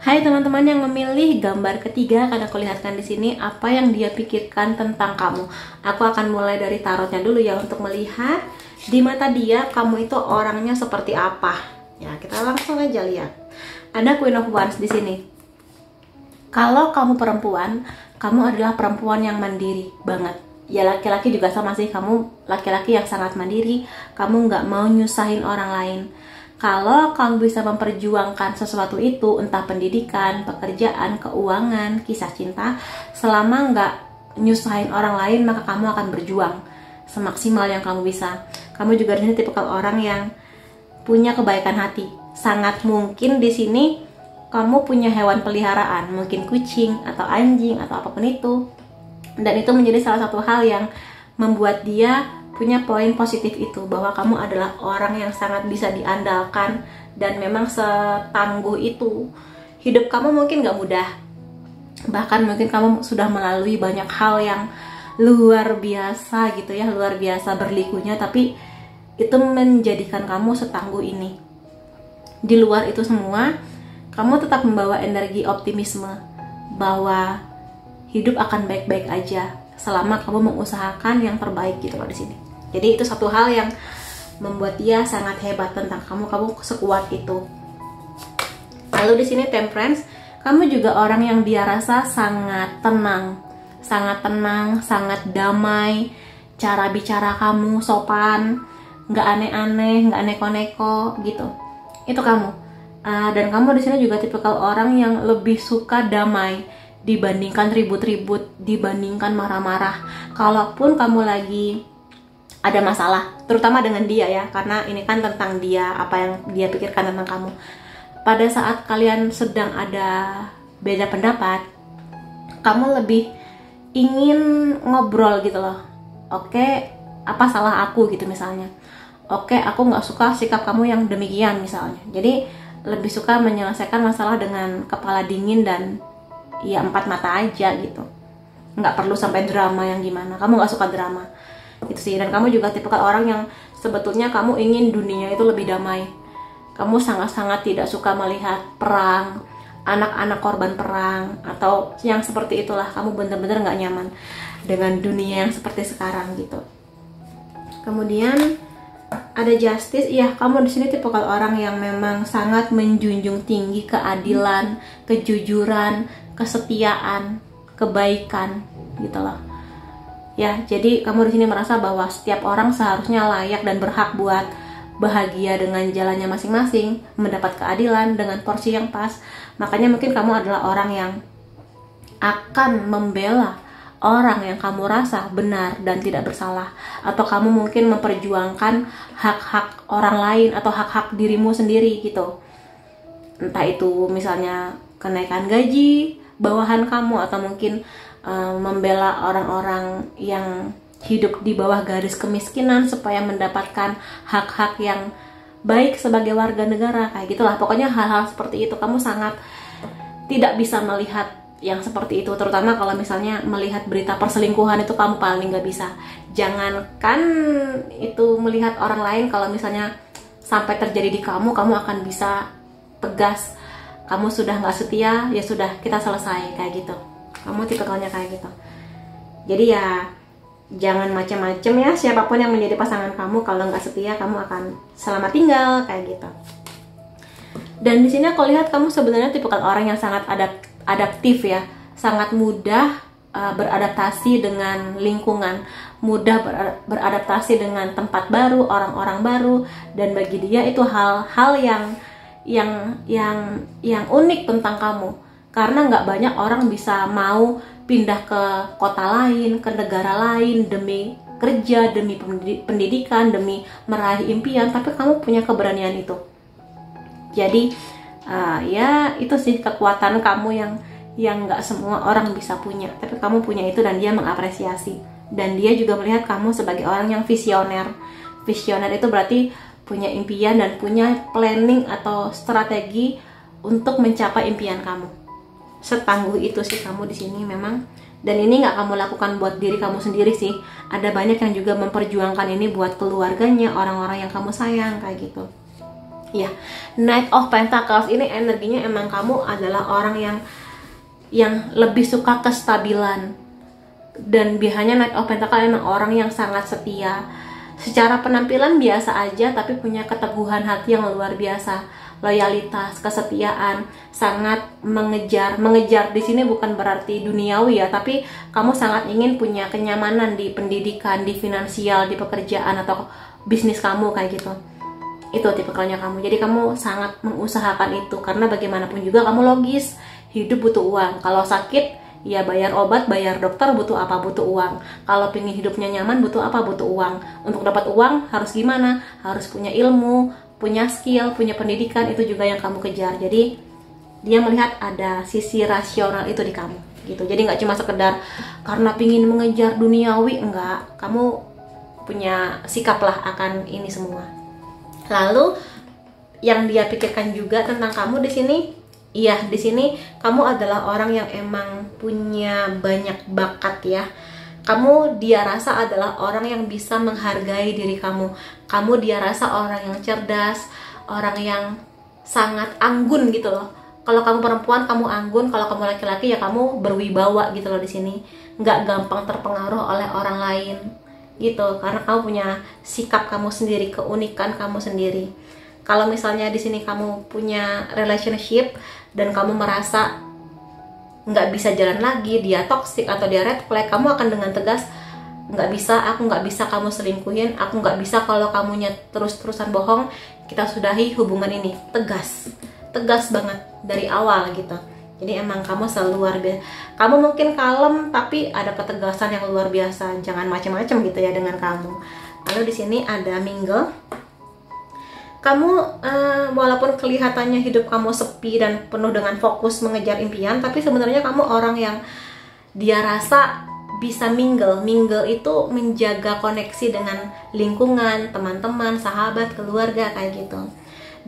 Hai teman-teman yang memilih gambar ketiga, akan aku lihatkan di sini apa yang dia pikirkan tentang kamu. Aku akan mulai dari tarotnya dulu ya untuk melihat di mata dia kamu itu orangnya seperti apa. Ya, kita langsung aja lihat. Ada Queen of Wands di sini. Kalau kamu perempuan, kamu adalah perempuan yang mandiri banget. Ya laki-laki juga sama sih, kamu laki-laki yang sangat mandiri. Kamu nggak mau nyusahin orang lain. Kalau kamu bisa memperjuangkan sesuatu itu, entah pendidikan, pekerjaan, keuangan, kisah cinta, selama nggak nyusahin orang lain, maka kamu akan berjuang semaksimal yang kamu bisa. Kamu juga di sini tipikal orang yang punya kebaikan hati. Sangat mungkin di sini kamu punya hewan peliharaan, mungkin kucing atau anjing atau apapun itu. Dan itu menjadi salah satu hal yang membuat dia punya poin positif itu, bahwa kamu adalah orang yang sangat bisa diandalkan dan memang setangguh itu. Hidup kamu mungkin gak mudah, bahkan mungkin kamu sudah melalui banyak hal yang luar biasa gitu ya, luar biasa berlikunya, tapi itu menjadikan kamu setangguh ini. Di luar itu semua, kamu tetap membawa energi optimisme bahwa hidup akan baik-baik aja selama kamu mengusahakan yang terbaik gitu loh di sini. Jadi itu satu hal yang membuat dia sangat hebat tentang kamu. Kamu sekuat itu. Lalu di sini Temperance, kamu juga orang yang dia rasa sangat tenang, sangat damai. Cara bicara kamu sopan, nggak aneh-aneh, nggak neko-neko gitu. Itu kamu. Dan kamu di sini juga tipikal orang yang lebih suka damai. dibandingkan ribut-ribut, dibandingkan marah-marah. Kalaupun kamu lagi ada masalah, terutama dengan dia ya, karena ini kan tentang dia, apa yang dia pikirkan tentang kamu. Pada saat kalian sedang ada beda pendapat, kamu lebih ingin ngobrol gitu loh. Oke, apa salah aku gitu misalnya. Oke, aku nggak suka sikap kamu yang demikian misalnya. Jadi lebih suka menyelesaikan masalah dengan kepala dingin dan ya 4 mata aja gitu. Nggak perlu sampai drama yang gimana. Kamu nggak suka drama gitu sih. Dan kamu juga tipikal orang yang sebetulnya kamu ingin dunia itu lebih damai. Kamu sangat-sangat tidak suka melihat perang, anak-anak korban perang, atau yang seperti itulah. Kamu bener-bener nggak nyaman dengan dunia yang seperti sekarang gitu. Kemudian ada justice, ya kamu di sini tipikal orang yang memang sangat menjunjung tinggi keadilan, kejujuran, kesetiaan, kebaikan gitu loh. Ya, jadi kamu di sini merasa bahwa setiap orang seharusnya layak dan berhak buat bahagia dengan jalannya masing-masing, mendapat keadilan dengan porsi yang pas. Makanya mungkin kamu adalah orang yang akan membela orang yang kamu rasa benar dan tidak bersalah, atau kamu mungkin memperjuangkan hak-hak orang lain atau hak-hak dirimu sendiri gitu. Entah itu misalnya kenaikan gaji bawahan kamu, atau mungkin membela orang-orang yang hidup di bawah garis kemiskinan supaya mendapatkan hak-hak yang baik sebagai warga negara, kayak gitulah. Pokoknya hal-hal seperti itu kamu sangat tidak bisa melihat yang seperti itu, terutama kalau misalnya melihat berita perselingkuhan itu kamu paling gak bisa. Jangankan itu melihat orang lain, kalau misalnya sampai terjadi di kamu akan bisa tegas, kamu sudah gak setia, ya sudah kita selesai, kayak gitu. Kamu tipikalnya kayak gitu. Jadi ya jangan macam-macam ya, siapapun yang menjadi pasangan kamu, kalau nggak setia kamu akan selamat tinggal, kayak gitu. Dan di sini aku lihat kamu sebenarnya tipikal orang yang sangat adaptif ya, sangat mudah beradaptasi dengan lingkungan, mudah beradaptasi dengan tempat baru, orang-orang baru, dan bagi dia itu hal-hal yang unik tentang kamu, karena nggak banyak orang bisa mau pindah ke kota lain, ke negara lain demi kerja, demi pendidikan, demi meraih impian, tapi kamu punya keberanian itu. Jadi ya itu sih kekuatan kamu yang nggak semua orang bisa punya, tapi kamu punya itu dan dia mengapresiasi. Dan dia juga melihat kamu sebagai orang yang visioner. Visioner itu berarti punya impian dan punya planning atau strategi untuk mencapai impian kamu. Setangguh itu sih kamu di sini memang. Dan ini nggak kamu lakukan buat diri kamu sendiri sih, ada banyak yang juga memperjuangkan ini buat keluarganya, orang-orang yang kamu sayang, kayak gitu ya. Knight of Pentacles ini energinya emang kamu adalah orang yang lebih suka kestabilan. Dan biasanya Knight of Pentacles emang orang yang sangat setia. Secara penampilan biasa aja, tapi punya keteguhan hati yang luar biasa. Loyalitas, kesetiaan, sangat mengejar di sini bukan berarti duniawi ya, tapi kamu sangat ingin punya kenyamanan di pendidikan, di finansial, di pekerjaan atau bisnis kamu, kayak gitu. Itu tipikalnya kamu. Jadi kamu sangat mengusahakan itu, karena bagaimanapun juga kamu logis, hidup butuh uang. Kalau sakit ya bayar obat, bayar dokter, butuh apa? Butuh uang. Kalau pengen hidupnya nyaman, butuh apa? Butuh uang. Untuk dapat uang harus gimana? Harus punya ilmu, punya skill, punya pendidikan, itu juga yang kamu kejar. Jadi dia melihat ada sisi rasional itu di kamu gitu. Jadi nggak cuma sekedar karena pingin mengejar duniawi, enggak. Kamu punya sikap lah akan ini semua. Lalu yang dia pikirkan juga tentang kamu di sini, iya, di sini kamu adalah orang yang emang punya banyak bakat ya. Kamu dia rasa adalah orang yang bisa menghargai diri kamu. Kamu dia rasa orang yang cerdas, orang yang sangat anggun gitu loh. Kalau kamu perempuan kamu anggun, kalau kamu laki-laki ya kamu berwibawa gitu loh di sini. Nggak gampang terpengaruh oleh orang lain gitu, karena kamu punya sikap kamu sendiri, keunikan kamu sendiri. Kalau misalnya di sini kamu punya relationship dan kamu merasa nggak bisa jalan lagi, dia toxic atau dia red flag, kamu akan dengan tegas, nggak bisa, aku nggak bisa kamu selingkuhin, aku nggak bisa kalau kamunya terus-terusan bohong, kita sudahi hubungan ini. Tegas banget dari awal gitu. Jadi emang kamu selalu luar biasa. Kamu mungkin kalem tapi ada ketegasan yang luar biasa. Jangan macam-macam gitu ya dengan kamu. Lalu di sini ada mingle. Kamu walaupun kelihatannya hidup kamu sepi dan penuh dengan fokus mengejar impian, tapi sebenarnya kamu orang yang dia rasa bisa mingle. Mingle itu menjaga koneksi dengan lingkungan, teman-teman, sahabat, keluarga kayak gitu.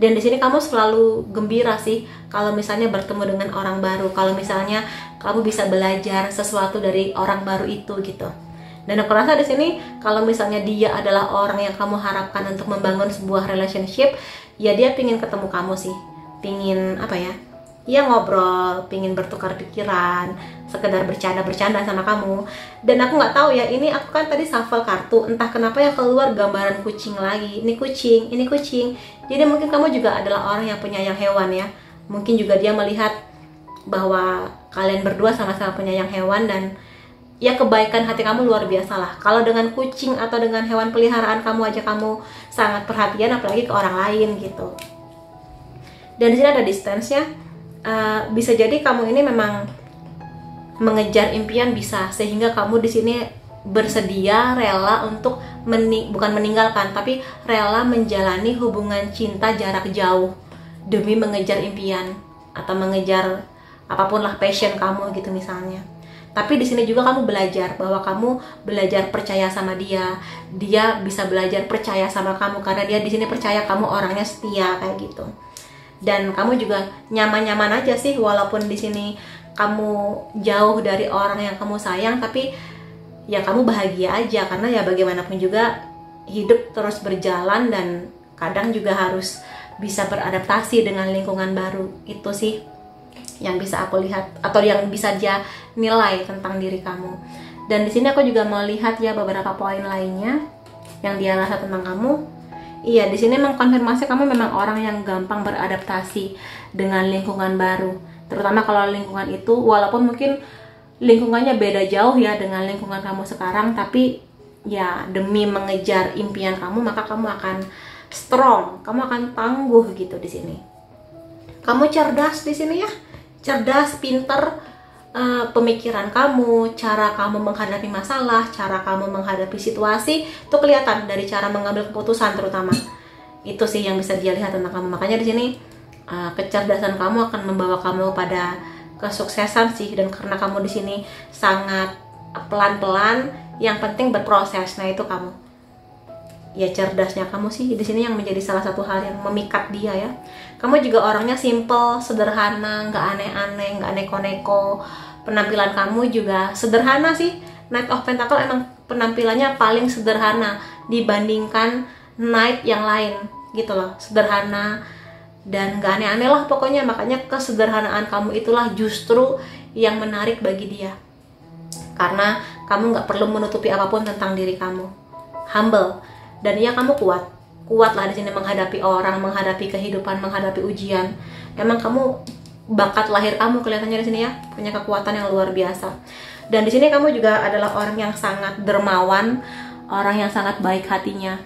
Dan di sini kamu selalu gembira sih kalau misalnya bertemu dengan orang baru, kalau misalnya kamu bisa belajar sesuatu dari orang baru itu gitu. Dan aku rasa di sini kalau misalnya dia adalah orang yang kamu harapkan untuk membangun sebuah relationship, ya dia pingin ketemu kamu sih, pingin apa ya? Ya ngobrol, pingin bertukar pikiran, sekedar bercanda-bercanda sama kamu. Dan aku nggak tahu ya, ini aku kan tadi shuffle kartu, entah kenapa yang keluar gambaran kucing lagi. Ini kucing, ini kucing. Jadi mungkin kamu juga adalah orang yang penyayang hewan ya. Mungkin juga dia melihat bahwa kalian berdua sama-sama penyayang hewan, dan ya kebaikan hati kamu luar biasa lah. Kalau dengan kucing atau dengan hewan peliharaan kamu aja kamu sangat perhatian, apalagi ke orang lain gitu. Dan di sini ada distance-nya. Bisa jadi kamu ini memang mengejar impian bisa, sehingga kamu di sini bersedia rela untuk bukan meninggalkan, tapi rela menjalani hubungan cinta jarak jauh demi mengejar impian atau mengejar apapun lah passion kamu gitu misalnya. Tapi di sini juga kamu belajar bahwa kamu belajar percaya sama dia, dia bisa belajar percaya sama kamu karena dia di sini percaya kamu orangnya setia kayak gitu. Dan kamu juga nyaman-nyaman aja sih walaupun di sini kamu jauh dari orang yang kamu sayang, tapi ya kamu bahagia aja karena ya bagaimanapun juga hidup terus berjalan dan kadang juga harus bisa beradaptasi dengan lingkungan baru. Itu sih yang bisa aku lihat atau yang bisa dia nilai tentang diri kamu. Dan di sini aku juga mau lihat ya beberapa poin lainnya yang dia rasa tentang kamu. Iya, di sini mengkonfirmasi kamu memang orang yang gampang beradaptasi dengan lingkungan baru. Terutama kalau lingkungan itu, walaupun mungkin lingkungannya beda jauh ya dengan lingkungan kamu sekarang, tapi ya demi mengejar impian kamu, maka kamu akan strong, kamu akan tangguh gitu di sini. Kamu cerdas di sini ya, cerdas, pinter. Pemikiran kamu, cara kamu menghadapi masalah, cara kamu menghadapi situasi itu kelihatan dari cara mengambil keputusan terutama. Itu sih yang bisa dia lihat tentang kamu. Makanya di sini kecerdasan kamu akan membawa kamu pada kesuksesan sih, dan karena kamu di sini sangat pelan-pelan, yang penting berproses. Nah, itu kamu. Ya cerdasnya kamu sih di sini yang menjadi salah satu hal yang memikat dia ya. Kamu juga orangnya simple, sederhana, nggak aneh-aneh, nggak neko-neko. Penampilan kamu juga sederhana sih. Knight of Pentacle emang penampilannya paling sederhana dibandingkan Knight yang lain gitu loh. Sederhana dan nggak aneh-aneh lah pokoknya. Makanya kesederhanaan kamu itulah justru yang menarik bagi dia. Karena kamu nggak perlu menutupi apapun tentang diri kamu. Humble. Dan ya kamu kuat lah di sini menghadapi orang, menghadapi kehidupan, menghadapi ujian. Emang kamu bakat lahir kamu kelihatannya di sini ya, punya kekuatan yang luar biasa. Dan di sini kamu juga adalah orang yang sangat dermawan, orang yang sangat baik hatinya.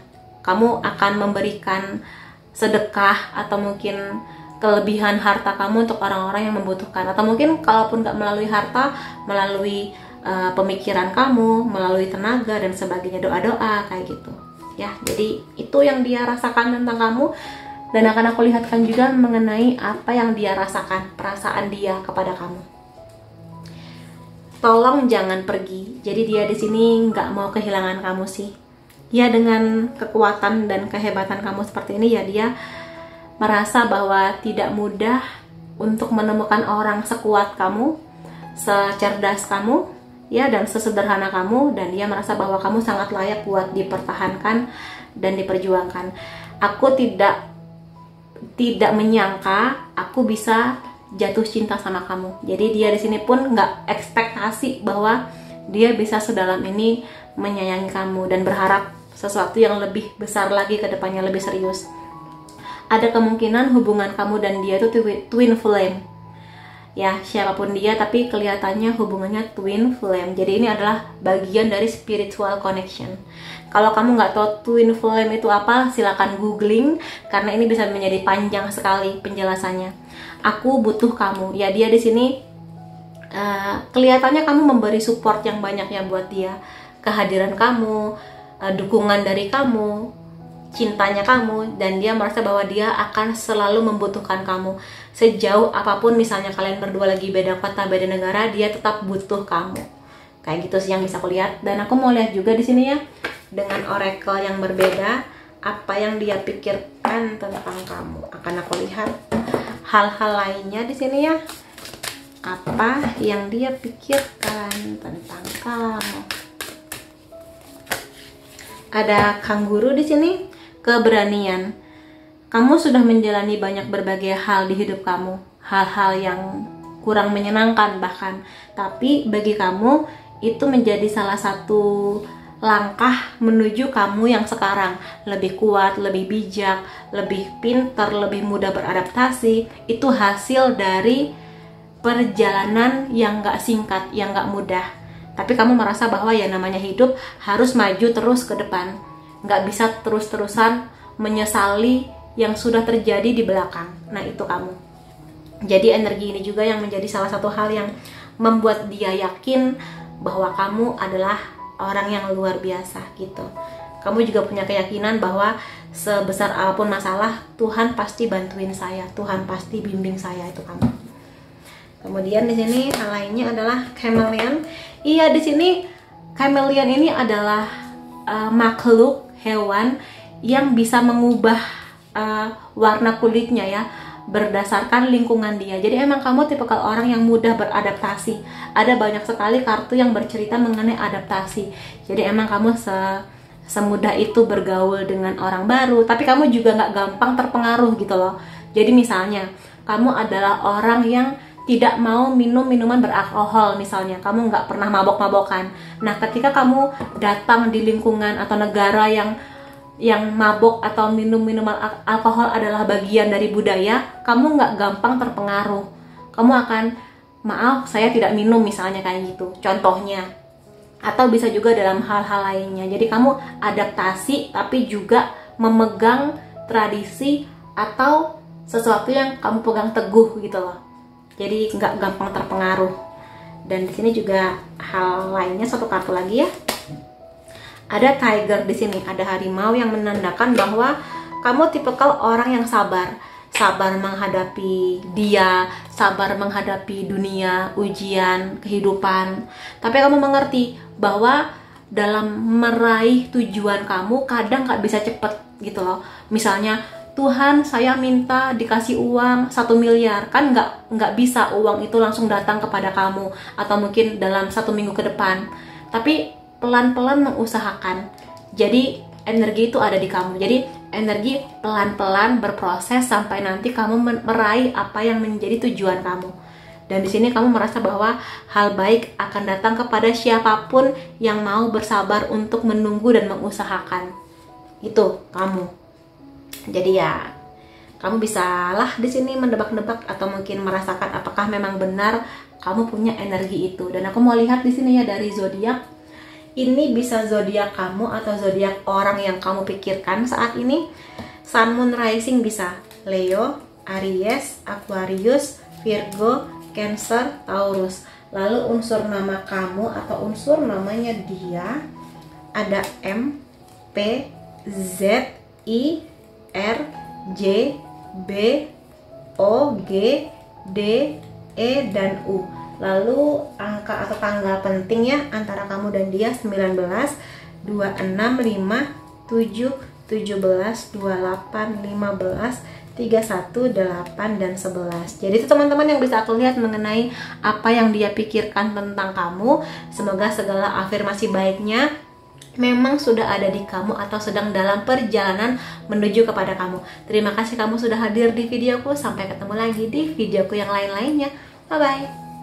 Kamu akan memberikan sedekah atau mungkin kelebihan harta kamu untuk orang-orang yang membutuhkan, atau mungkin kalaupun nggak melalui harta, melalui pemikiran kamu, melalui tenaga dan sebagainya, doa-doa kayak gitu. Ya, jadi itu yang dia rasakan tentang kamu, dan akan aku lihatkan juga mengenai apa yang dia rasakan, perasaan dia kepada kamu. Tolong jangan pergi. Jadi dia di sini nggak mau kehilangan kamu sih. Ya dengan kekuatan dan kehebatan kamu seperti ini ya, dia merasa bahwa tidak mudah untuk menemukan orang sekuat kamu, secerdas kamu, ya, dan sesederhana kamu, dan dia merasa bahwa kamu sangat layak buat dipertahankan dan diperjuangkan. Aku tidak menyangka aku bisa jatuh cinta sama kamu. Jadi dia di sini pun nggak ekspektasi bahwa dia bisa sedalam ini menyayangi kamu dan berharap sesuatu yang lebih besar lagi ke depannya, lebih serius. Ada kemungkinan hubungan kamu dan dia itu twin flame. ya, siapapun dia, tapi kelihatannya hubungannya twin flame. Jadi ini adalah bagian dari spiritual connection. Kalau kamu nggak tahu twin flame itu apa, silakan googling karena ini bisa menjadi panjang sekali penjelasannya. Aku butuh kamu. Ya, dia di sini kelihatannya kamu memberi support yang banyak ya buat dia. Kehadiran kamu, dukungan dari kamu, cintanya kamu, dan dia merasa bahwa dia akan selalu membutuhkan kamu. Sejauh apapun misalnya kalian berdua lagi beda kota, beda negara, dia tetap butuh kamu. Kayak gitu sih yang bisa aku lihat. Dan aku mau lihat juga di sini ya, dengan oracle yang berbeda, apa yang dia pikirkan tentang kamu. Akan aku lihat hal-hal lainnya di sini ya. Apa yang dia pikirkan tentang kamu. Ada kangguru di sini, keberanian. Kamu sudah menjalani banyak berbagai hal di hidup kamu, hal-hal yang kurang menyenangkan bahkan. Tapi bagi kamu itu menjadi salah satu langkah menuju kamu yang sekarang. Lebih kuat, lebih bijak, lebih pintar, lebih mudah beradaptasi. Itu hasil dari perjalanan yang gak singkat, yang gak mudah. Tapi kamu merasa bahwa ya namanya hidup harus maju terus ke depan. Gak bisa terus-terusan menyesali yang sudah terjadi di belakang. Nah, itu kamu. Jadi energi ini juga yang menjadi salah satu hal yang membuat dia yakin bahwa kamu adalah orang yang luar biasa gitu. Kamu juga punya keyakinan bahwa sebesar apapun masalah, Tuhan pasti bantuin saya, Tuhan pasti bimbing saya, itu kamu. Kemudian di sini hal lainnya adalah chameleon. Iya, di sini chameleon ini adalah makhluk hewan yang bisa mengubah warna kulitnya ya, berdasarkan lingkungan dia. Jadi emang kamu tipikal orang yang mudah beradaptasi. Ada banyak sekali kartu yang bercerita mengenai adaptasi. Jadi emang kamu semudah itu bergaul dengan orang baru. Tapi kamu juga nggak gampang terpengaruh gitu loh. Jadi misalnya kamu adalah orang yang tidak mau minum minuman beralkohol misalnya, kamu nggak pernah mabok-mabokan. Nah, ketika kamu datang di lingkungan atau negara yang mabok atau minum minuman alkohol adalah bagian dari budaya, kamu nggak gampang terpengaruh. Kamu akan, maaf saya tidak minum misalnya, kayak gitu contohnya. Atau bisa juga dalam hal-hal lainnya. Jadi kamu adaptasi tapi juga memegang tradisi atau sesuatu yang kamu pegang teguh gitu loh. Jadi nggak gampang terpengaruh. Dan di sini juga hal lainnya, satu kartu lagi ya. Ada tiger di sini, ada harimau yang menandakan bahwa kamu tipikal orang yang sabar. Sabar menghadapi dia, sabar menghadapi dunia, ujian, kehidupan. Tapi kamu mengerti bahwa dalam meraih tujuan kamu kadang nggak bisa cepet gitu loh. Misalnya, Tuhan saya minta dikasih uang 1 miliar, kan nggak bisa uang itu langsung datang kepada kamu, atau mungkin dalam 1 minggu ke depan. Tapi pelan-pelan mengusahakan. Jadi energi itu ada di kamu. Jadi energi pelan-pelan berproses sampai nanti kamu meraih apa yang menjadi tujuan kamu. Dan di sini kamu merasa bahwa hal baik akan datang kepada siapapun yang mau bersabar untuk menunggu dan mengusahakan. Itu kamu. Jadi ya, kamu bisalah di sini mendebak-debak atau mungkin merasakan apakah memang benar kamu punya energi itu. Dan aku mau lihat di sini ya dari zodiak. Ini bisa zodiak kamu atau zodiak orang yang kamu pikirkan saat ini. Sun, Moon, Rising bisa Leo, Aries, Aquarius, Virgo, Cancer, Taurus. Lalu unsur nama kamu atau unsur namanya dia ada M, P, Z, I, R, J, B, O, G, D, E, dan U. Lalu angka atau tanggal penting ya antara kamu dan dia 19, 26, 5, 7, 17, 28, 15, 31, 8, dan 11. Jadi itu teman-teman yang bisa aku lihat mengenai apa yang dia pikirkan tentang kamu. Semoga segala afirmasi baiknya memang sudah ada di kamu atau sedang dalam perjalanan menuju kepada kamu. Terima kasih kamu sudah hadir di videoku. Sampai ketemu lagi di videoku yang lain-lainnya. Bye-bye.